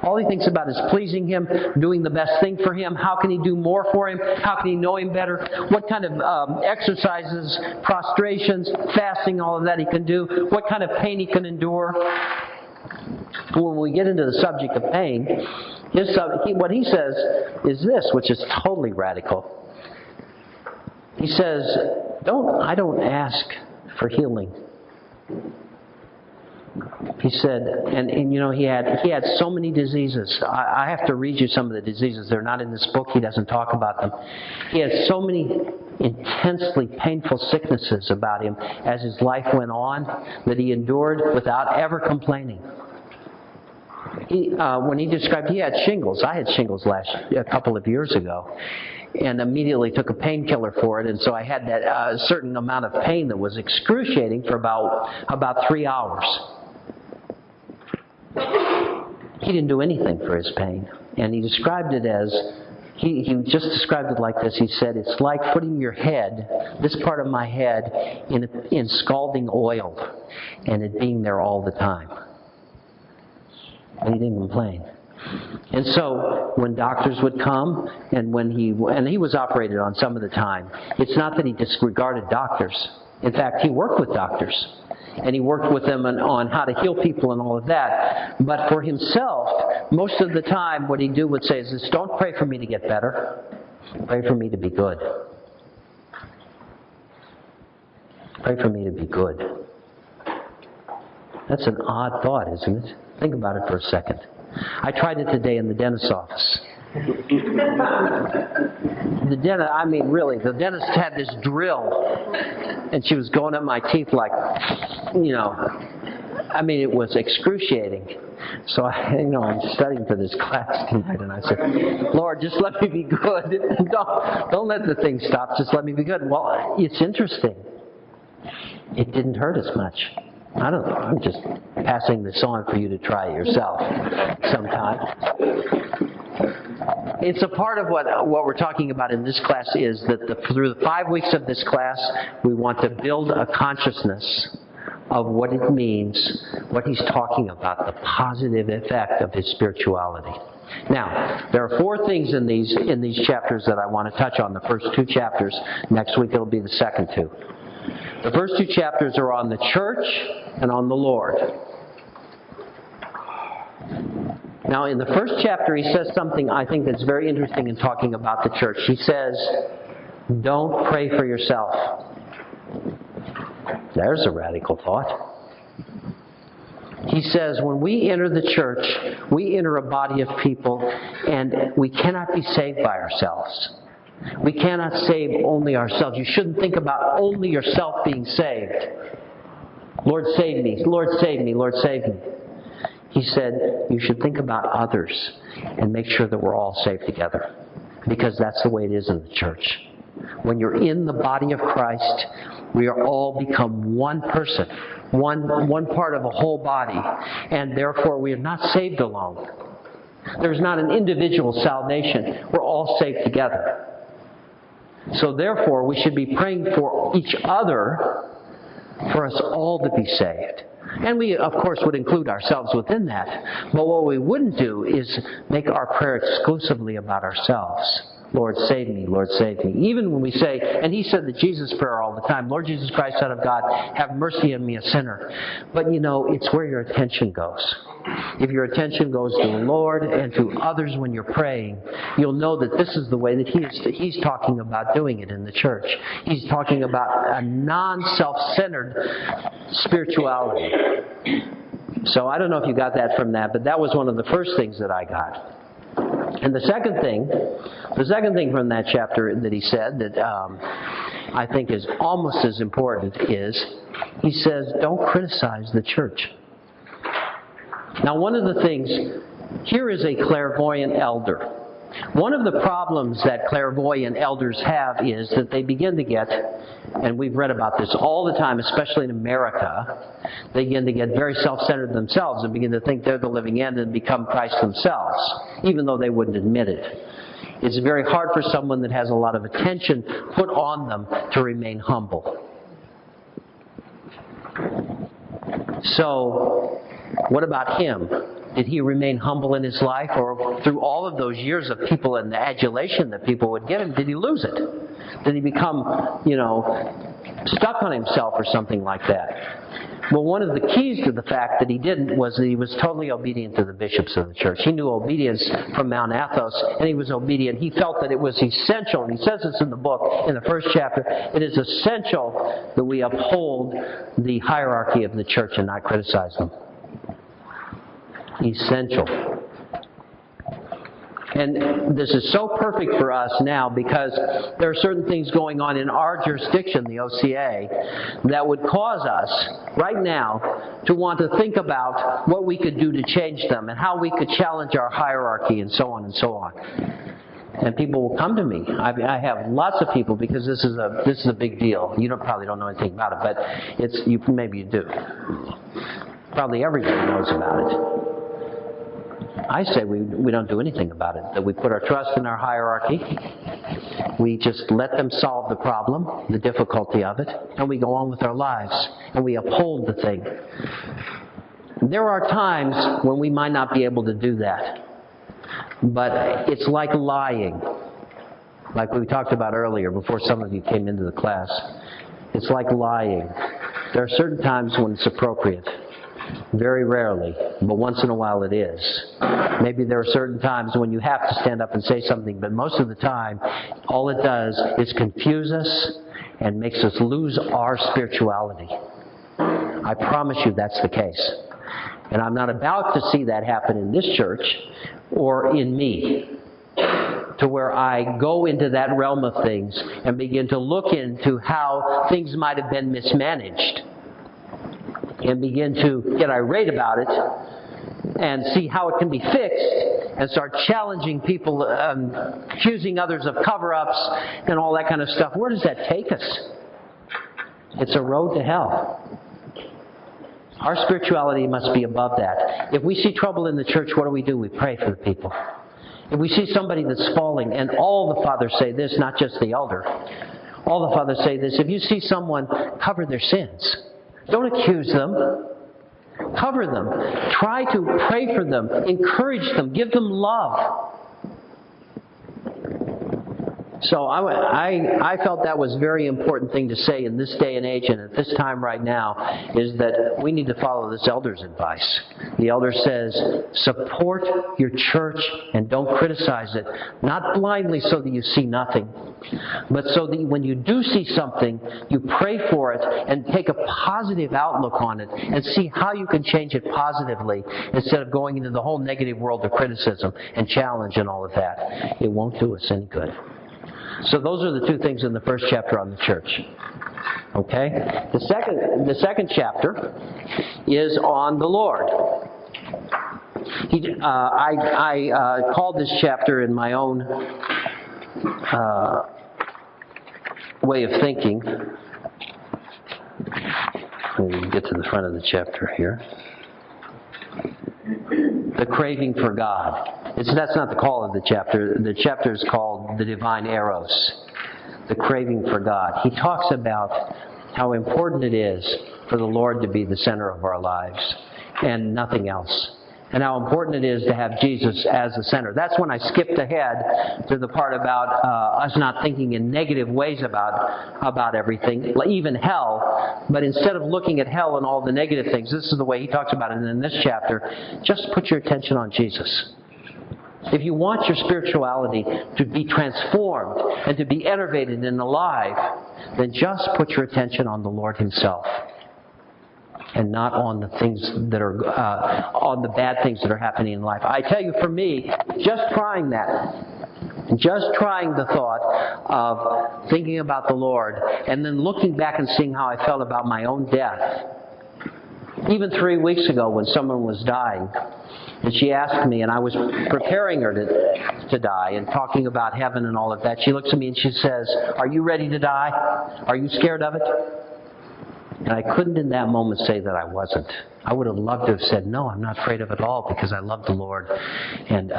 A: All he thinks about is pleasing Him, doing the best thing for Him. How can he do more for Him? How can he know Him better? What kind of exercises, prostrations, fasting, all of that he can do? What kind of pain he can endure? When we get into the subject of pain, what he says is this, which is totally radical. He says, I don't ask for healing. He said, and you know, he had so many diseases. I have to read you some of the diseases. They're not in this book. He doesn't talk about them. He had so many intensely painful sicknesses about him as his life went on that he endured without ever complaining. When he described, he had shingles. I had shingles a couple of years ago, and immediately took a painkiller for it, and so I had that certain amount of pain that was excruciating for about 3 hours. He didn't do anything for his pain, and he described it as he just described it like this. He said, "It's like putting your head, this part of my head, in scalding oil, and it being there all the time." And he didn't complain. And so when doctors would come, and he was operated on some of the time, it's not that he disregarded doctors. In fact, he worked with doctors, and he worked with them on how to heal people and all of that. But for himself, most of the time, what he'd do would say is this: don't pray for me to get better. Pray for me to be good. Pray for me to be good. That's an odd thought, isn't it? Think about it for a second. I tried it today in the dentist's office. The dentist had this drill, and she was going at my teeth like, it was excruciating. So I'm studying for this class tonight, and I said, Lord, just let me be good. Don't let the thing stop. Just let me be good. Well, it's interesting. It didn't hurt as much. I don't know. I'm just passing this on for you to try it yourself sometime. It's a part of what we're talking about in this class is that through the 5 weeks of this class, we want to build a consciousness of what it means, what he's talking about, the positive effect of his spirituality. Now, there are 4 things in these chapters that I want to touch on, the first 2 chapters. Next week it'll be the second 2. The first 2 chapters are on the church and on the Lord. Now, in the first chapter, he says something I think that's very interesting in talking about the church. He says, don't pray for yourself. There's a radical thought. He says, when we enter the church, we enter a body of people, and we cannot be saved by ourselves. We cannot save only ourselves. You shouldn't think about only yourself being saved. Lord, save me. Lord, save me. Lord, save me. He said, you should think about others and make sure that we're all saved together. Because that's the way it is in the church. When you're in the body of Christ, we are all become one person, one part of a whole body, and therefore we are not saved alone. There's not an individual salvation. We're all saved together. So therefore, we should be praying for each other for us all to be saved. And we, of course, would include ourselves within that. But what we wouldn't do is make our prayer exclusively about ourselves. Lord, save me. Lord, save me. Even when we say, and he said the Jesus prayer all the time, Lord Jesus Christ, Son of God, have mercy on me, a sinner. But you know, it's where your attention goes. If your attention goes to the Lord and to others when you're praying, you'll know that this is the way that he's talking about doing it in the church. He's talking about a non-self-centered spirituality. So I don't know if you got that from that, but that was one of the first things that I got. And the second thing from that chapter that he said that I think is almost as important is, he says, don't criticize the church. Now, one of the things, here is a clairvoyant elder. One of the problems that clairvoyant elders have is that they begin to get, and we've read about this all the time, especially in America, they begin to get very self-centered themselves and begin to think they're the living end and become Christ themselves, even though they wouldn't admit it. It's very hard for someone that has a lot of attention put on them to remain humble. So, what about him? Did he remain humble in his life? Or through all of those years of people and the adulation that people would give him, did he lose it? Did he become, stuck on himself or something like that? Well, one of the keys to the fact that he didn't was that he was totally obedient to the bishops of the church. He knew obedience from Mount Athos, and he was obedient. He felt that it was essential, and he says this in the book, in the first chapter, it is essential that we uphold the hierarchy of the church and not criticize them. Essential. And this is so perfect for us now because there are certain things going on in our jurisdiction, the OCA, that would cause us right now to want to think about what we could do to change them and how we could challenge our hierarchy and so on and so on. And people will come to me. I have lots of people because this is a big deal. You probably don't know anything about it, but maybe you do. Probably everybody knows about it. I say we don't do anything about it, that we put our trust in our hierarchy, we just let them solve the problem, the difficulty of it, and we go on with our lives, and we uphold the thing. There are times when we might not be able to do that, but it's like lying, like we talked about earlier before some of you came into the class. It's like lying. There are certain times when it's appropriate. Very rarely, but once in a while it is. Maybe there are certain times when you have to stand up and say something, but most of the time, all it does is confuse us and makes us lose our spirituality. I promise you that's the case. And I'm not about to see that happen in this church or in me, to where I go into that realm of things and begin to look into how things might have been mismanaged, and begin to get irate about it and see how it can be fixed and start challenging people, accusing others of cover-ups and all that kind of stuff. Where does that take us? It's a road to hell. Our spirituality must be above that. If we see trouble in the church, what do? We pray for the people. If we see somebody that's falling, and all the fathers say this, not just the elder, all the fathers say this, if you see someone, cover their sins. Don't accuse them. Cover them. Try to pray for them. Encourage them. Give them love. So I felt that was a very important thing to say in this day and age and at this time right now, is that we need to follow this elder's advice. The elder says, support your church and don't criticize it. Not blindly so that you see nothing, but so that when you do see something, you pray for it and take a positive outlook on it and see how you can change it positively instead of going into the whole negative world of criticism and challenge and all of that. It won't do us any good. So those are the two things in the first chapter on the church. Okay? The second chapter is on the Lord. I called this chapter in my own way of thinking. Let me get to the front of the chapter here. The craving for God. That's not the call of the chapter. The chapter is called The Divine Eros. The craving for God. He talks about how important it is for the Lord to be the center of our lives and nothing else. And how important it is to have Jesus as the center. That's when I skipped ahead to the part about us not thinking in negative ways about everything, even hell. But instead of looking at hell and all the negative things, this is the way he talks about it in this chapter. Just put your attention on Jesus. If you want your spirituality to be transformed and to be enervated and alive, then just put your attention on the Lord Himself. And not on the things that are, on the bad things that are happening in life. I tell you, for me, just trying that, just trying the thought of thinking about the Lord, and then looking back and seeing how I felt about my own death. Even 3 weeks ago when someone was dying, and she asked me, and I was preparing her to die and talking about heaven and all of that, she looks at me and she says, "Are you ready to die? Are you scared of it?" And I couldn't in that moment say that I wasn't. I would have loved to have said, "No, I'm not afraid of it all because I love the Lord." And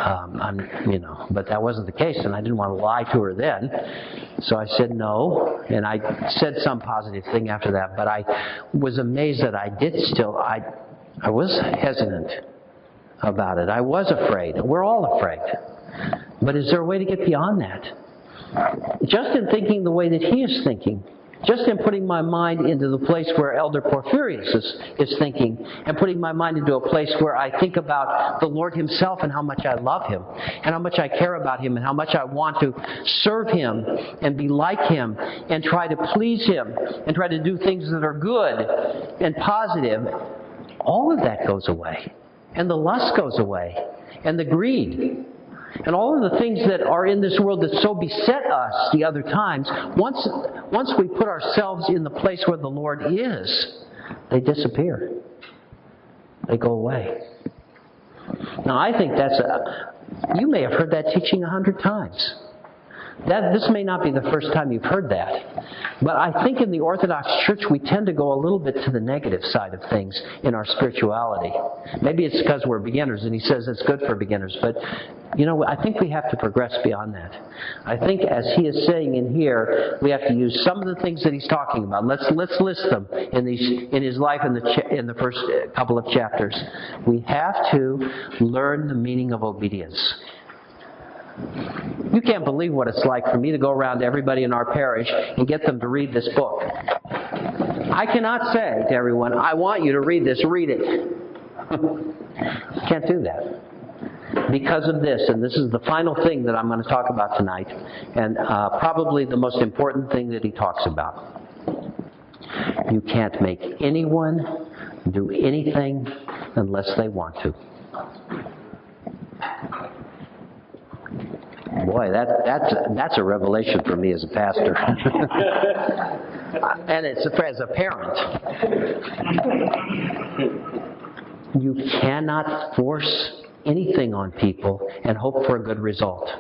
A: but that wasn't the case, and I didn't want to lie to her then. So I said no, and I said some positive thing after that. But I was amazed that I did still. I was hesitant about it. I was afraid. We're all afraid. But is there a way to get beyond that? Just in thinking the way that he is thinking. Just in putting my mind into the place where Elder Porphyrios is thinking, and putting my mind into a place where I think about the Lord Himself and how much I love Him, and how much I care about Him, and how much I want to serve Him, and be like Him, and try to please Him, and try to do things that are good and positive, all of that goes away. And the lust goes away. And the greed. And all of the things that are in this world that so beset us the other times, once we put ourselves in the place where the Lord is, they disappear. They go away. Now I think you may have heard that teaching 100 times. This may not be the first time you've heard that. But I think in the Orthodox Church we tend to go a little bit to the negative side of things in our spirituality. Maybe it's because we're beginners and he says it's good for beginners. But, I think we have to progress beyond that. I think as he is saying in here, we have to use some of the things that he's talking about. Let's list them in his life in the first couple of chapters. We have to learn the meaning of obedience. You can't believe what it's like for me to go around to everybody in our parish and get them to read this book. I cannot say to everyone, "I want you to read this, read it." Can't do that. Because of this, and this is the final thing that I'm going to talk about tonight, and probably the most important thing that he talks about. You can't make anyone do anything unless they want to. Boy, that's a revelation for me as a pastor. And it's as a parent. You cannot force anything on people and hope for a good result.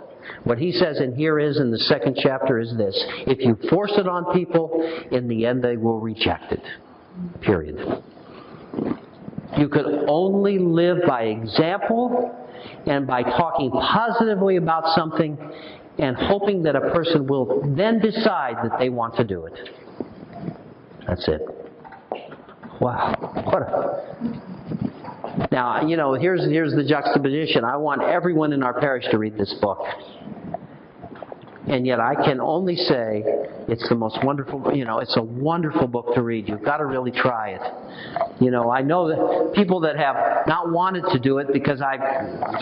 A: What he says in here in the second chapter is this: if you force it on people, in the end they will reject it. Period. You could only live by example and by talking positively about something and hoping that a person will then decide that they want to do it. That's it. Wow. Now, here's the juxtaposition. I want everyone in our parish to read this book. And yet I can only say it's the most wonderful, it's a wonderful book to read. You've got to really try it. I know that people that have not wanted to do it because I've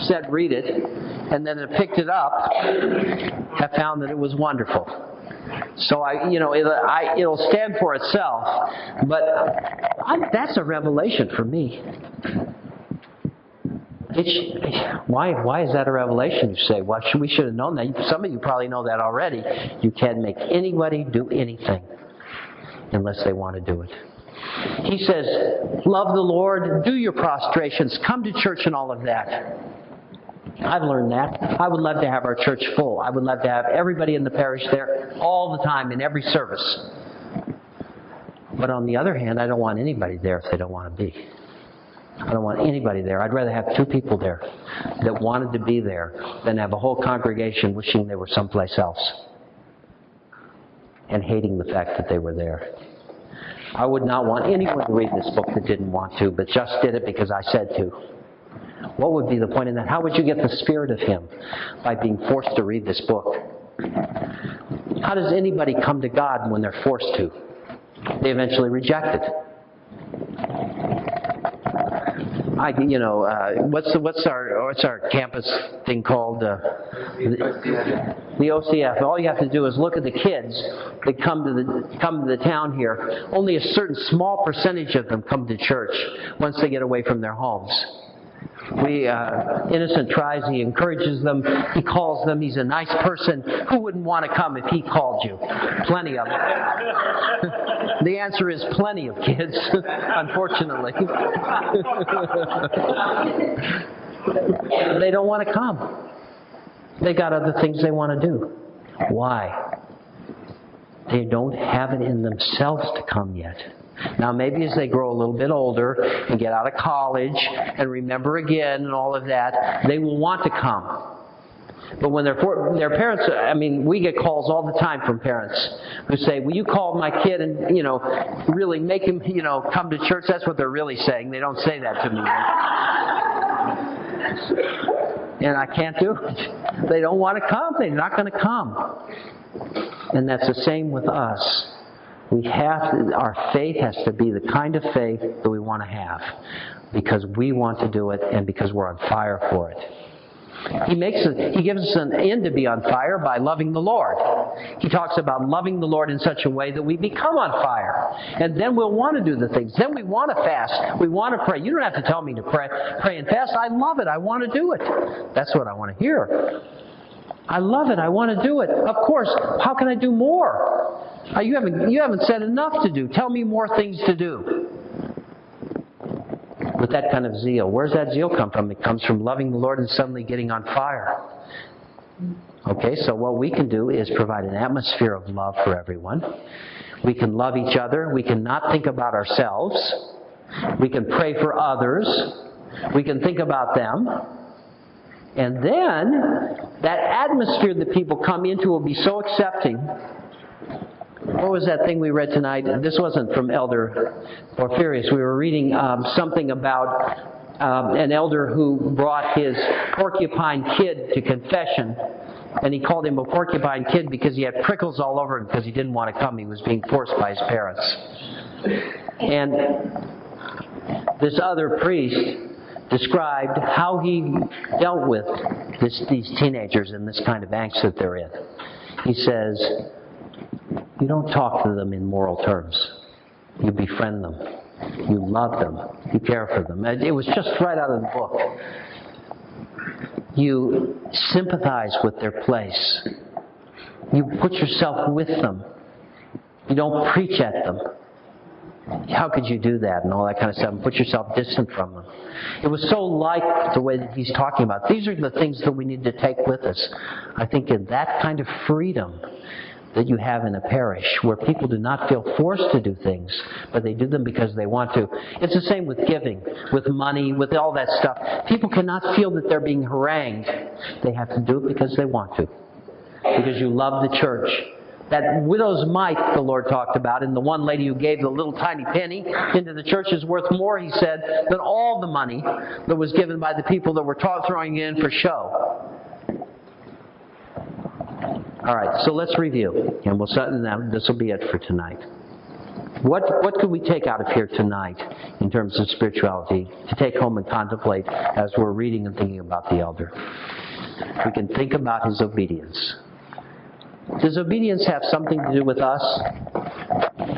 A: said read it, and then have picked it up, have found that it was wonderful. So it'll stand for itself, but that's a revelation for me. Why is that a revelation, you say? Well, we should have known that. Some of you probably know that already. You can't make anybody do anything unless they want to do it. He says, love the Lord, do your prostrations, come to church and all of that. I've learned that. I would love to have our church full. I would love to have everybody in the parish there all the time in every service. But on the other hand, I don't want anybody there if they don't want to be. I don't want anybody there. I'd rather have 2 people there that wanted to be there than have a whole congregation wishing they were someplace else and hating the fact that they were there. I would not want anyone to read this book that didn't want to, but just did it because I said to. What would be the point in that? How would you get the spirit of Him? By being forced to read this book. How does anybody come to God when they're forced to? They eventually reject it. What's our campus thing called? The OCF. All you have to do is look at the kids that come to the town here. Only a certain small percentage of them come to church once they get away from their homes. Innocent tries, he encourages them, he calls them, he's a nice person. Who wouldn't want to come if he called you? Plenty of them. The answer is plenty of kids, unfortunately. They don't want to come. They got other things they want to do. Why? They don't have it in themselves to come yet. Now, maybe as they grow a little bit older and get out of college and remember again and all of that, they will want to come. But when their parents, we get calls all the time from parents who say, will you call my kid and, really make him, come to church? That's what they're really saying. They don't say that to me. And I can't do it. They don't want to come. They're not going to come. And that's the same with us. Our faith has to be the kind of faith that we want to have because we want to do it and because we're on fire for it. He gives us an end to be on fire by loving the Lord. He talks about loving the Lord in such a way that we become on fire. And then we'll want to do the things. Then we want to fast. We want to pray. You don't have to tell me to pray and fast. I love it. I want to do it. That's what I want to hear. I love it. I want to do it. Of course. How can I do more? You haven't said enough to do. Tell me more things to do. With that kind of zeal. Where's that zeal come from? It comes from loving the Lord and suddenly getting on fire. Okay, so what we can do is provide an atmosphere of love for everyone. We can love each other. We can not think about ourselves. We can pray for others. We can think about them. And then, that atmosphere that people come into will be so accepting. What was that thing we read tonight? This wasn't from Elder Porphyrios. We were reading something about an elder who brought his porcupine kid to confession. And he called him a porcupine kid because he had prickles all over him because he didn't want to come. He was being forced by his parents. And this other priest described how he dealt with these teenagers and this kind of angst that they're in. He says, you don't talk to them in moral terms. You befriend them. You love them. You care for them. It was just right out of the book. You sympathize with their place. You put yourself with them. You don't preach at them. How could you do that and all that kind of stuff and put yourself distant from them? It was so like the way that he's talking about. These are the things that we need to take with us. I think in that kind of freedom that you have in a parish where people do not feel forced to do things, but they do them because they want to. It's the same with giving, with money, with all that stuff. People cannot feel that they're being harangued. They have to do it because they want to. Because you love the church. That widow's mite the Lord talked about, and the one lady who gave the little tiny penny into the church is worth more, he said, than all the money that was given by the people that were throwing it in for show. All right, so let's review, and this will be it for tonight. What could we take out of here tonight in terms of spirituality to take home and contemplate as we're reading and thinking about the elder? We can think about his obedience. Does obedience have something to do with us?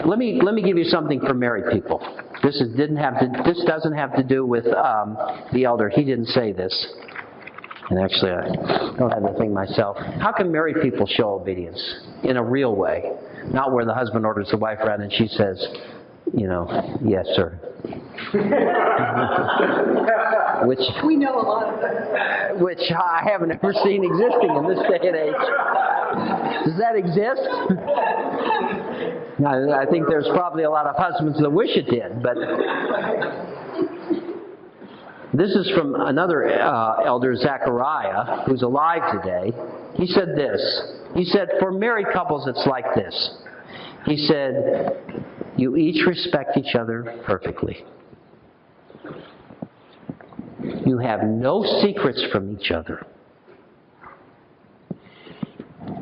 A: Let me give you something for married people. This doesn't have to do with the elder. He didn't say this. And actually, I don't have the thing myself. How can married people show obedience in a real way? Not where the husband orders the wife around and she says, yes, sir. Which
B: we know a lot of that.
A: Which I haven't ever seen existing in this day and age. Does that exist? I think there's probably a lot of husbands that wish it did, but this is from another elder, Zechariah, who's alive today. He said this. He said, for married couples, it's like this. He said, you each respect each other perfectly. You have no secrets from each other.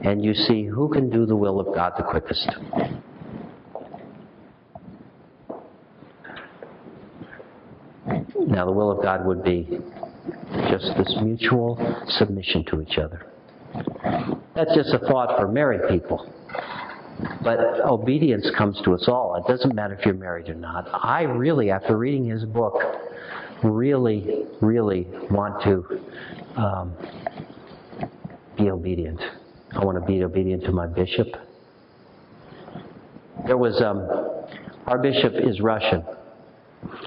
A: And you see who can do the will of God the quickest. Now, the will of God would be just this mutual submission to each other. That's just a thought for married people. But obedience comes to us all. It doesn't matter if you're married or not. I really, after reading his book, really, really want to be obedient. I want to be obedient to my bishop. There was, our bishop is Russian.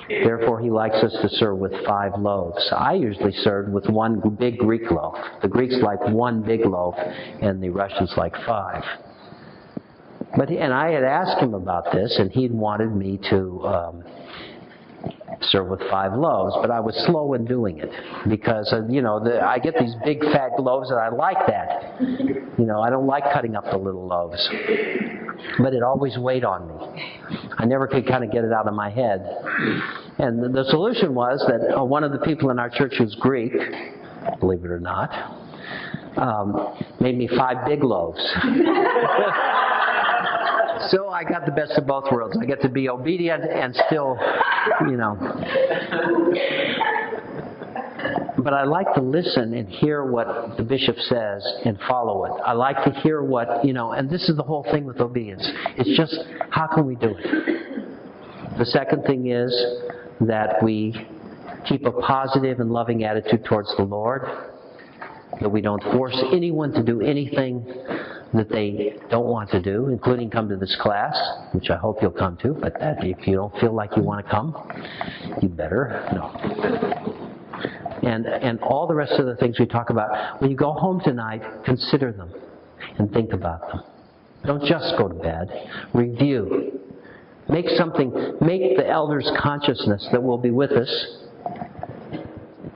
A: Therefore, he likes us to serve with 5 loaves. I usually serve with 1 big Greek loaf. The Greeks like 1 big loaf, and the Russians like 5. And I had asked him about this, and he'd wanted me to serve with 5 loaves, but I was slow in doing it because, I get these big fat loaves, and I like that. I don't like cutting up the little loaves. But it always weighed on me. I never could kind of get it out of my head. And the solution was that one of the people in our church who's Greek, believe it or not, made me 5 big loaves. So I got the best of both worlds. I get to be obedient and still, But I like to listen and hear what the bishop says and follow it. I like to hear what, and this is the whole thing with obedience. It's just, how can we do it? The second thing is that we keep a positive and loving attitude towards the Lord, that we don't force anyone to do anything that they don't want to do, including come to this class, which I hope you'll come to, but if you don't feel like you want to come, you better. No. And all the rest of the things we talk about, when you go home tonight, consider them and think about them. Don't just go to bed. Review. Make the elders' consciousness that will be with us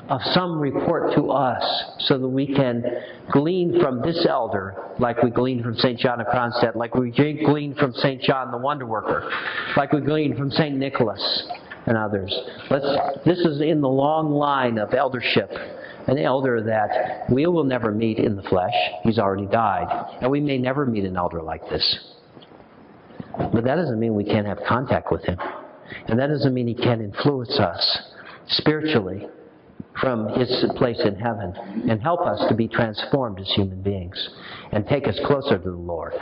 A: of some report to us so that we can glean from this elder like we gleaned from St. John of Kronstadt, like we gleaned from St. John the Wonder Worker, like we gleaned from St. Nicholas and others. This is in the long line of eldership, an elder that we will never meet in the flesh. He's already died. And we may never meet an elder like this. But that doesn't mean we can't have contact with him. And that doesn't mean he can't influence us spiritually from his place in heaven and help us to be transformed as human beings and take us closer to the Lord.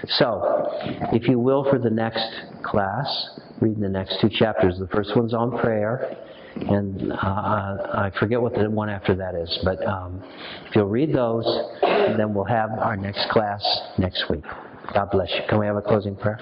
A: So, if you will, for the next class, read the next 2 chapters. The first one's on prayer, and I forget what the one after that is, but if you'll read those, then we'll have our next class next week. God bless you. Can we have a closing prayer?